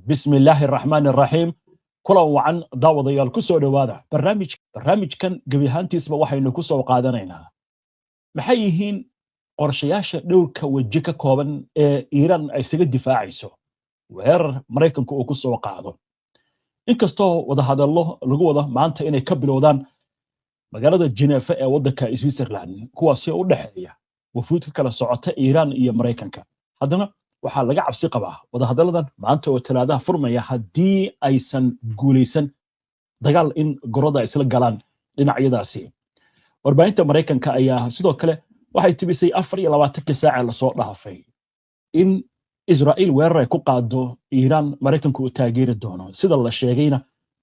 بسم الله الرحمن الرحيم كلا وعن داوديال كسو دوادا برنامج كان قبي هانتيس waxaynu ku soo qaadanaynaa maxay yihiin qorshayaasha dhowrka waji ka kooban ee Iran ay isaga difaacayso weerar Mareykanku uu ku soo qaado inkastoo wada hadallo lagu wada maanta inay ka bilowdaan magaalada Geneva ee waddanka Switzerland kuwaas oo u dhaxeeya wafuud ka kala socota Iran iyo Mareykanka haddana waxaa laga cabsi qabaa wada hadalladan maanta oo talaadaha furmaya haddii aysan guuleysan dagaal in goroda isla galaan dhinacyadaasi warbaahinta Mareykanka ayaa sidoo kale waxay tibisay 24 saac la soo dhaafay in Israel weerar ay ku qaado Iran Mareykanku uu taageeri doono sida la sheegayna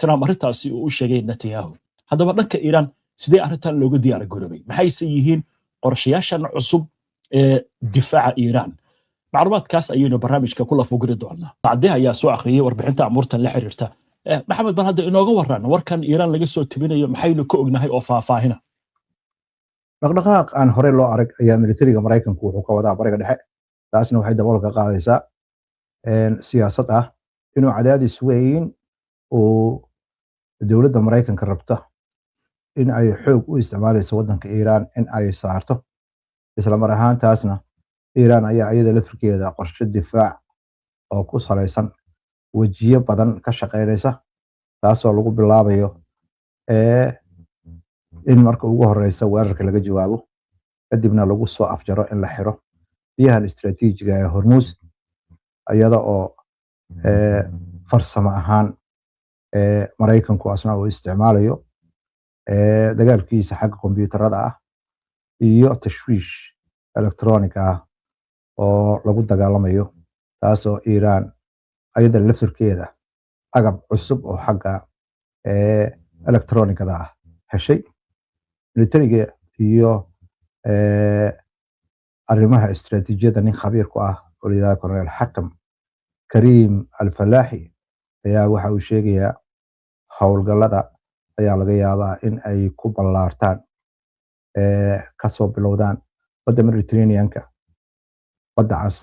Trump arrintaasi uu u sheegay Netanyahu haddaba dhanka Iran sidee arrintan looga diyaar garoobay maxayse yihiin qorshayaashan cusub ee difaaca Iran macluumaadkaas ayaynu barnaamijka kula fogri doonaa bacdee ayaa soo akhriyay warbixinta amurtan la xiriirta maxamed bal hadda inooga waran warkan Iran laga soo tibinayo maxaynu ka ognahay oo faahfaahina dhaqdhaqaaq aan hore loo arag ayaa militariga Mareykanku wuxuu ka wadaa bariga dhexe taasna waxay daboolka qaadaysaa siyaasad ah inuu cadaadis weyn oo dawladda Mareykanka rabta in ay xoog u isticmaalayso waddanka Iran in ay saarto isla mar ahaantaasna Iran ayaa iyada lafirkeeda qorshe difaac oo ku salaysan wajiyo badan ka shaqeynaysa taasoo lagu bilaabayo in marka ugu horeysa weerarka laga jawaabo kadibna lagu soo afjaro in la xiro biyaha istiraatiijiga ee Hormuz iyada oo farsamo ahaan Mareykanku asna uu isticmaalayo dagaalkiisa xagga kombiyuutarada ah iyo tashwiish electronic ah oo lagu dagaalamayo taasoo Iran ayada laftirkeeda agab cusub oo xagga electronicada ah heshay militariga iyo arrimaha istiraatiijiyada nin khabiir ku ah oo la yiraahdo Colonel Hakam Karim Al-Falahi ayaa waxa uu sheegayaa howlgallada ayaa laga yaabaa in ay ku ballaartaan ka soo bilowdaan badda Mediterranean-ka badda cas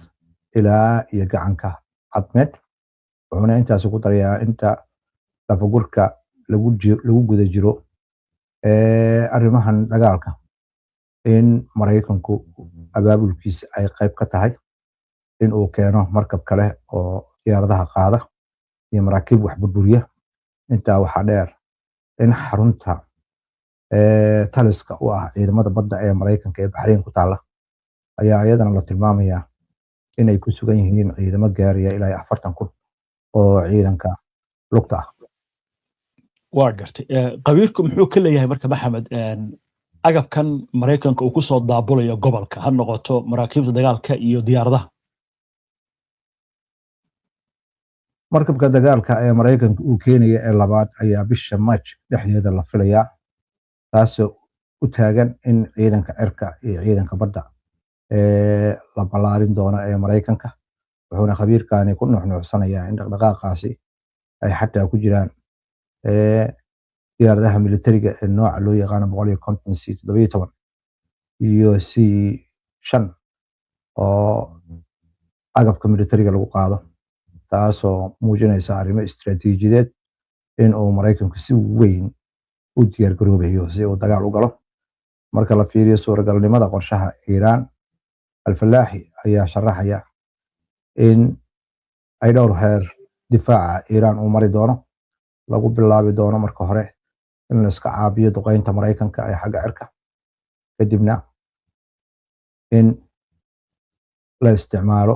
ilaa iyo gacanka cadmeed wuxuuna intaas ku darayaa inta lafagurka lagu guda jiro arrimahan dagaalka in Mareykanku abaabulkiisa ay qayb ka tahay in uu keeno markab kale oo diyaaradaha qaada iyo maraakiib wax burburiya intaa waxaa dheer in xarunta taliska u ah ciidamada badda ee Mareykanka ee Bahrain ku taala ayaa iyadana la tilmaamayaa inay ku sugan yihiin ciidamo gaaraya ilaa 40,000 oo ciidanka lugta ah waa gartay qabiirku muxuu ka leeyahay marka Maxamed agabkan Mareykanka uu ku soo daabulayo gobolka ha noqoto maraakiibta dagaalka iyo diyaaradaha markabka dagaalka ee Mareykanka uu keenaya ee labaad ayaa bisha March dhexdeeda la filayaa taasoo u taagan in ciidanka cirka iyo ciidanka badda la balaarin doono ee Mareykanka wuxuuna khabiirkaani ku nuuxnuuxsanayaa in dhaqdhaqaaqaasi ay xataa ku jiraan diyaaradaha militariga ee nooca loo yaqaan 150 iyo C5 oo agabka militariga lagu qaado taasoo muujinaysa arrimo istiraatiijiyadeed in uu Mareykanku si weyn u diyaar garoobayo si uu dagaal u galo marka la fiiriyo suuragalnimada qorshaha Iran Al-Falahi ayaa sharaxaya in ay dhowr heer difaaca Iran uu mari doono lagu bilaabi doono marka hore in la iska caabiyo duqeynta Mareykanka ee xagga cirka kadibna in la isticmaalo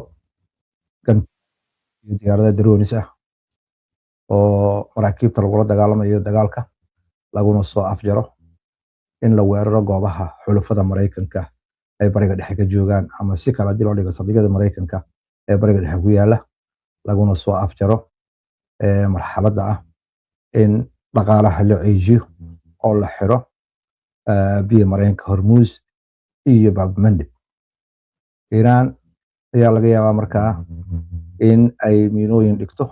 diyaaradaha drones ah oo maraakiibta lagula dagaalamayo dagaalka laguna soo afjaro in la weeraro goobaha xulafada Mareykanka ay bariga dhexe ka joogaan ama si kala dilo dhiga saldhigyada Mareykanka ee bariga dhexe ku yaala laguna soo afjaro marxaladda ah in dhaqaalaha la ciijiyo oo la xiro biyo mareenka Hormuz iyo Bab Mandeb Iran ayaa laga yaabaa markaa in ay miinooyin dhigto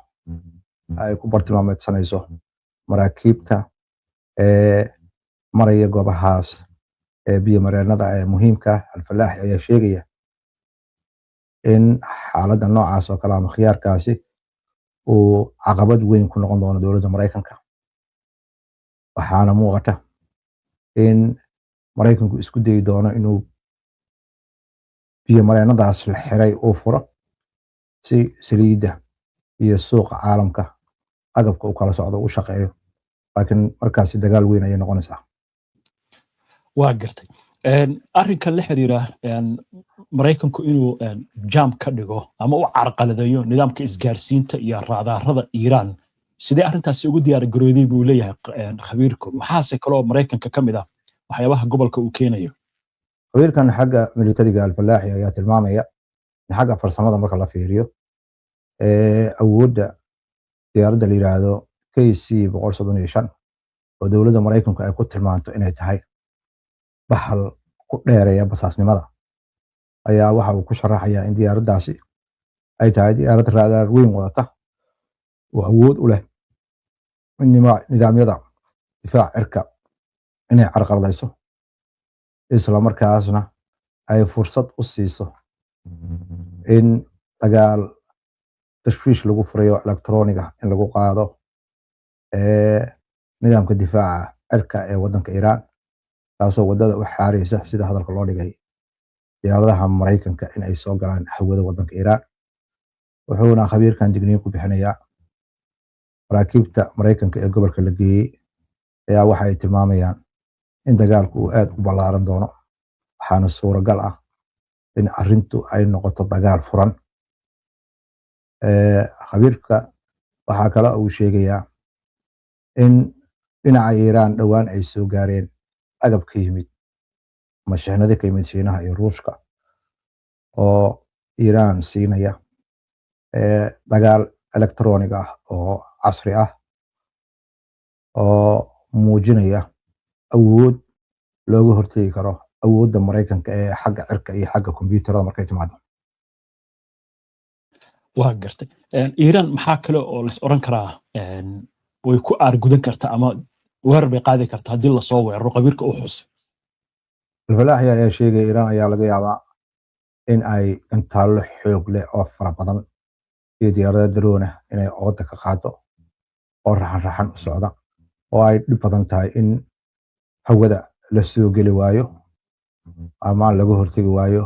ay ku bartilmaameedsanayso maraakiibta maraya goobahaas biyo mareenada ee muhiimka Al-Falahi ayaa sheegaya in xaaladda noocaas oo kale ama khiyaarkaasi uu caqabad weyn ku noqon doono dowladda Maraykanka. Waxaana muuqata in Maraykanku isku dayi doono inuu biyo mareenadaas la xiray uu furo si saliidda iyo suuqa caalamka agabka uu kala socdo u shaqeeyo, laakiin markaasi dagaal weyn ayay noqonaysaa. waa gartay arrinkan la xiriira Maraykanku inuu jam ka dhigo ama u carqaladeeyo nidaamka isgaarsiinta iyo raadaarada Iiraan, sidee arrintaasi ugu diyaar garooday buu leeyahay khabiirku? maxaase kaloo Maraykanka ka mid ah waxyaabaha gobolka uu keenayo? khabiirkan xagga militariga Al-Falaaxi ayaa tilmaamaya in xagga farsamada marka la fiiriyo awoodda diyaaradda la yiraahdo KC-135 oo dowladda Maraykanku ay ku tilmaanto inay tahay bahal ku dheereeya basaasnimada, ayaa waxa uu ku sharaxayaa in diyaaraddaasi ay tahay diyaarad raadaar weyn wadata oo awood u leh in nidaamyada difaaca cirka inay carqaladayso, isla markaasna ay fursad u siiso in dagaal tashwiish lagu furayo elektroniga in lagu qaado nidaamka difaaca cirka ee waddanka Iiraan, taasoo waddada u xaaraysa sida hadalka loo dhigay diyaaradaha Maraykanka in ay soo galaan hawada waddanka Iiraan. wuxuuna khabiirkan digniin ku bixinayaa maraakiibta Maraykanka ee gobolka la geeyey ayaa waxa ay tilmaamayaan in dagaalku uu aad u ballaaran doono, waxaana suuragal ah in arrintu ay noqoto dagaal furan. khabiirka waxaa kale uu sheegayaa in dhinaca Iiraan dhowaan ay soo gaareen agab ka yimid ama shixnado ka yimid Shiinaha iyo Ruushka oo Iiraan siinaya dagaal elektroonig ah oo casri ah oo muujinaya awood looga hortegi karo awoodda Maraykanka ee xagga cirka iyo xagga kombiyuutarada markay timaado. waa gartay Iiraan maxaa kale oo la is oran karaa way ku aargudan kartaa ama weerar bay qaadi kartaa haddii la soo weeraro khabiirka u xusay? Al-Falaaxi ayaa sheegay Iiraan ayaa laga yaabaa in ay intaallo xoog leh oo fara badan iyo diyaarado drone ah inay ooda ka qaado oo raxan u socda, oo ay dhib badan tahay in hawada la soo geli waayo ama laga hortegi waayo,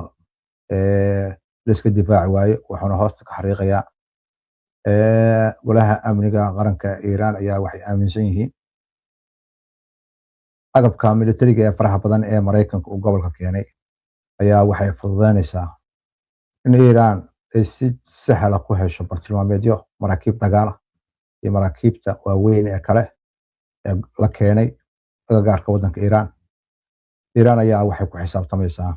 la iska difaaci waayo. wuxuuna hoosta ka xariiqayaa golaha amniga qaranka Iiraan ayaa waxay aaminsan yihiin agabka militariga ee faraha badan ee Maraykanka uu gobolka keenay ayaa waxay fududeynaysaa in Iiraan ay si sahla ku hesho bartilmaameedyo maraakiib dagaal ah iyo maraakiibta waaweyn ee kale ee la keenay agagaarka waddanka Iiraan. Iiraan ayaa waxay ku xisaabtamaysaa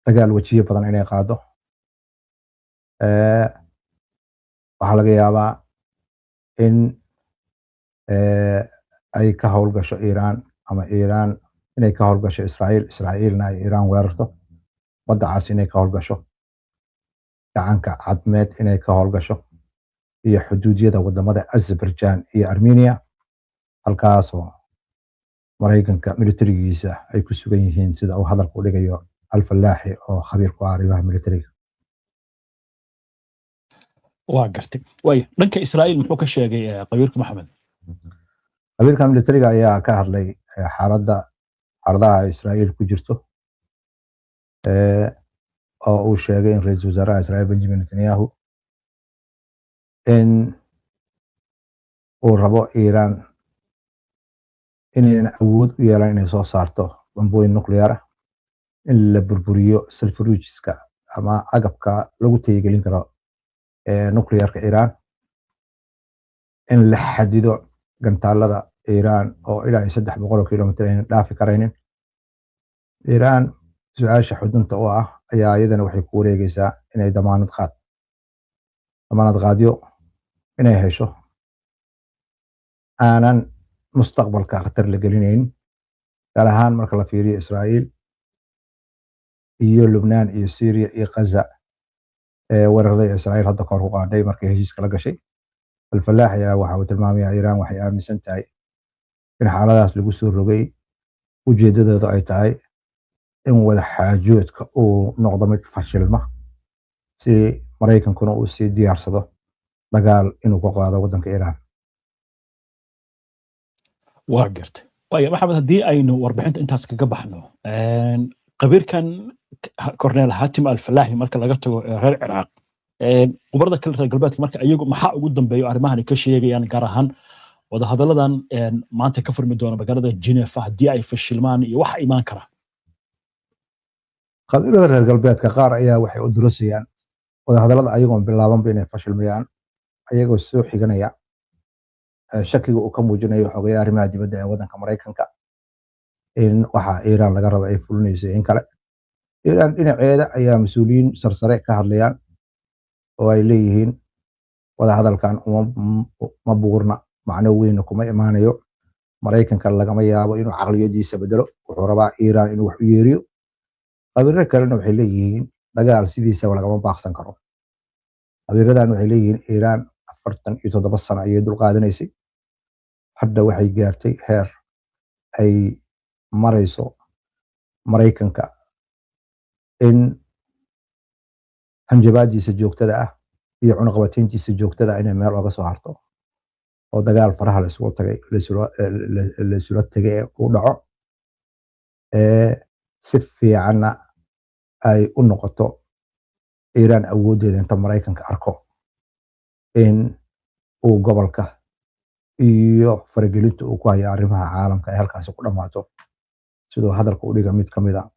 dagaal wajiyo badan inay qaado. waxaa laga yaabaa in ay ka howlgasho Iiraan ama Iiraan inay ka howlgasho Israa'iilna ay Iiraan weerarto, badda cas inay ka howlgasho, gacanka cadmeed inay ka howlgasho, iyo xuduudiyada wadamada Azerbaijan iyo Armenia, halkaasoo Maraykanka militarigiisa ay ku sugan yihiin sida uu hadalka u dhigayo Al-Falaaxi oo khabiir ku ah arrimaha militariga. waa gartay way dhanka Israa'iil muxuu ka sheegay khabiirka Maxamed? khabiirka militariga ayaa ka hadlay xaaladaha Israa'iil ku jirto, oo uu sheegay in ra'iisul wasaaraha Israa'iil Benjamin Netanyahu in uu rabo Iiraan inaynan awood u yeelan inay soo saarto bambooyin nuclear ah, in la burburiyo salfaruujiska ama agabka lagu taygelin karo nuclearka Iiraan, in la xadido gantaalada Iiraan oo ilaa 300 kilomitir aynan dhaafi karaynin. Iiraan su-aasha xudunta u ah ayaa iyadana waxay ku wareegaysaa inay damaanad qaadyo inay hesho aanan mustaqbalka khatar la gelinayn, gaar ahaan marka la fiiriyo Israa'iil iyo Lubnaan iyo Syria iyo Gaza weerarada Israa'iil hadda ka hor u qaadhay markay heshiiska la gashay. Al-Falaaxi ayaa waxa uu tilmaamayaa Iiraan waxay aaminsan tahay in xaaladaas lagu soo rogay ujeedadooda ay tahay in wada xaajoodka uu noqdo mid fashilma si maraykankuna uu sii diyaarsado dagaal inuu ku qaado waddanka iiraan. waa gartay waaya maxamed haddii aynu warbixinta intaas kaga baxno qabiirkan korneel xaatim alfalaaxi marka laga tago reer ciraaq qubarada kale reer galbeedka marka iyagu maxaa ugu dambeeyo arrimahani ka sheegayaan gaar ahaan wadahadalladan maanta ka furmi doona magaalada Geneva haddii ay fashilmaan iyo waxa imaan kara. qabiilada reer galbeedka qaar ayaa waxay u durasayaan wadahadallada ayagoon bilaabanba inay fashilmayaan ayagoo soo xiganaya shakiga uu ka muujinayo xogeeyaha arrimaha dibadda ee waddanka Maraykanka in waxa Iiraan laga rabo ay fulinayso in kale. Iiraan dhinaceeda ayaa mas'uuliyiin sarsare ka hadlayaan oo ay leeyihiin wadahadalkan ma buurna macno weyn kuma imaanayo. Maraykanka lagama yaabo inuu caqliyadiisa bedelo, wuxuu rabaa Iiraan inuu wax u yeeriyo. qabiilo kalena waxay leeyihiin dagaal sidiisaba lagama baaqsan karo. qabiiladan waxay leeyihiin Iiraan 47 sano ayay dul qaadanaysay, hadda waxay gaartay heer ay marayso Maraykanka in hanjabaadiisa joogtada ah iyo cunaqabatayntiisa joogtada ah inay meel oga soo harto oo dagaal faraha la isugu tagay la isula tagay uu dhaco si fiicanna ay u noqoto Iiraan awoodeeda inta Maraykanka arko in uu gobolka iyo faragelinta uu ku hayo arrimaha caalamka ay halkaasi ku dhammaato sidoo hadalka u dhiga mid ka mid ah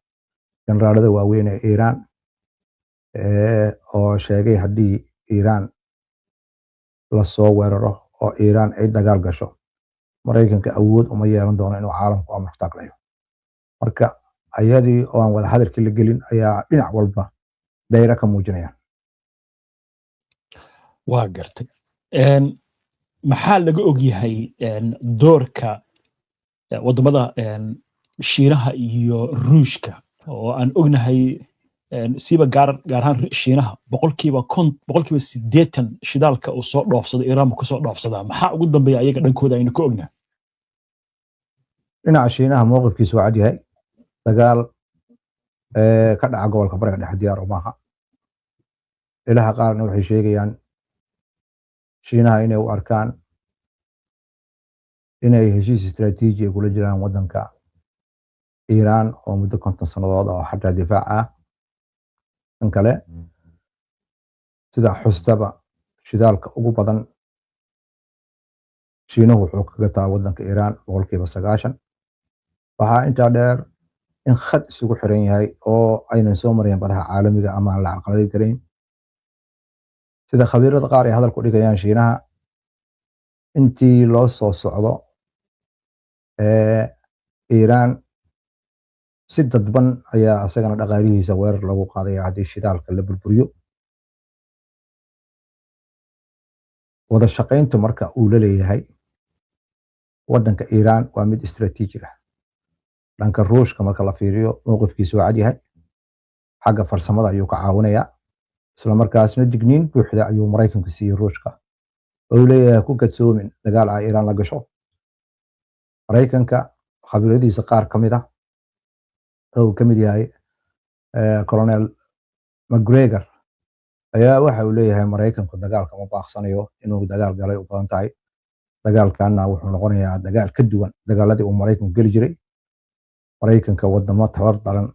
generaalada waaweyn ee Iiraan oo sheegay haddii Iiraan la soo weeraro oo Iiraan ay dagaal gasho Maraykanka awood uma yeelan doono inuu caalamku amar taaglayo. marka ayadii oo aan wada hadalkii la gelin ayaa dhinac walba dayra ka muujinayaan. waa gartay maxaa laga og yahay doorka wadamada Shiinaha iyo Ruushka oo aan ognahay siba gaar ahaan Shiinaha boqolkiiba 80 shidaalka uu soo dhoofsado Iiraan ku soo dhoofsada maxaa ugu dambeeya ayaga dhankooda aynu ka ognahay. dhinaca Shiinaha mowqifkiisu waa cad yahay dagaal ka dhaca gobolka bariga dhexe diyaar uma aha. ilaha qaarna waxay sheegayaan Shiinaha inay u arkaan inay heshiis istiraatiiji kula jiraan waddanka Iiraan oo muddo 50 sanadood oo xataa difaac ah. in kale sida xustaba shidaalka ugu badan Shiinuhu wuxuu ka gataa waddanka Iiraan 90%. waxaa intaa dheer in khad isugu xiran yahay oo aynan soo mareen badaha caalamiga ama aan la carqaladeyn karin. sida khabiirada qaar ay hadalku dhigayaan Shiinaha intii loo soo socdo Iiraan si dadban ayaa asagana dhaqaalihiisa weerar lagu qaadaya haddii shidaalka la burburiyo. wada shaqaynta marka uu la leeyahay waddanka Iiraan waa mid istiraatiiji ah. dhanka Ruushka marka la fiiriyo mowqifkiisu waa cad yahay, xagga farsamada ayuu ka caawinayaa, isla markaasna digniin buuxda ayuu Maraykanka siiyey Ruushka oo leeyahay ku kadsoomin dagaal ay Iiraan la gasho. Maraykanka khabiiradiisa qaar ka mid ah oo ka mid yahay Colonel McGregor ayaa waxa uu leeyahay Maraykanku dagaalka ma baaqsanayo, inuu dagaal galay u badan tahay. dagaalkana wuxuu noqonayaa dagaal ka duwan dagaaladii uu Maraykanku geli jiray. Maraykanka wadamo tabar daran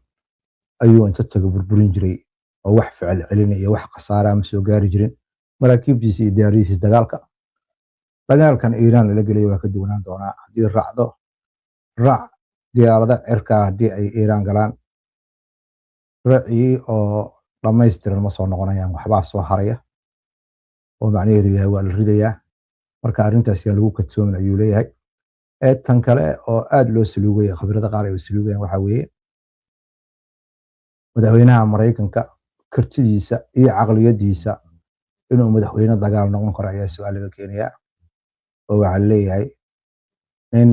ayuu inta tago burburin jiray oo wax ficil celin iyo wax khasaara ma soo gaari jirin maraakiibtiisa iyo diyaaradihiisa dagaalkan Iiraan la gelay waa ka duwanaan doonaa haddii raac diyaarada cirka haddii ay Iiraan galaan raacii oo dhammaystiran ma soo noqonayaan, waxbaa soo haraya oo macnaheedu yahay waa la ridayaa. marka arrintaas yaa lagu kadsoomin ayuu leeyahay. tan kale oo aad loo saluugay khabiirada qaar ay saluugayaan waxa weeye madaxweynaha Maraykanka kartidiisa iyo caqliyadiisa inuu madaxweyne dagaal noqon karo ayaa su'aal laga keenayaa oo waxa leeyahay in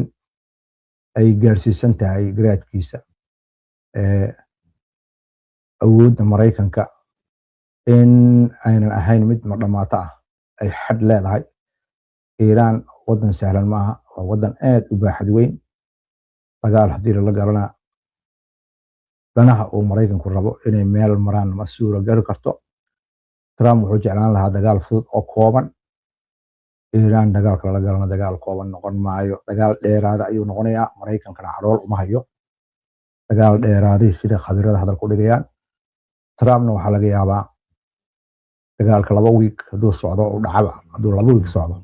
ay gaarsiisan tahay garaadkiisa awoodda Maraykanka in aynan ahayn mid madhamaata ah ay xad leedahay. Iiraan waddan sahlan maaha, waa waddan aad u baaxad weyn. dagaal haddii la galana danaha uu Maraykanku rabo inay meel maraan ma suura gali karto. Trump wuxuu jeclaan lahaa dagaal fudud oo kooban. Iiraan dagaalka lala galana dagaal kooban noqon maayo. Dagaal dheeraada ayuu noqonayaa. Maraykankana calool uma hayo. Dagaal dheeraaday sida khabiirada hadalku dhigayaan. Trumpna waxaa laga yaabaa dagaalka 2 week hadduu socdo oo dhacaba hadduu 2 week socdo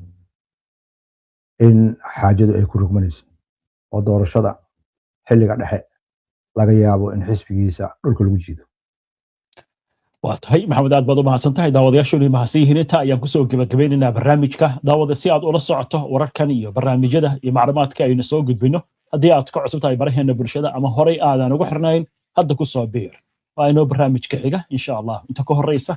in xaajadu ay ku rugmanayso oo doorashada xilliga dhexe laga yaabo in xisbigiisa dhulka lagu jiido. waa tahay maxamed aad baad u mahadsan tahay daawadayaashuna mahadsan yihiin inta ayaan kusoo gabagabaynaynaa barnaamijka daawada si aad ula socoto wararkan iyo barnaamijyada iyo macluumaadka aynu soo gudbino haddii aad ka cusub tahay baraheena bulshada ama horey aadan ugu xirnayn hadda kusoo biir waa inoo barnaamijka xiga insha allah inta ka horeysa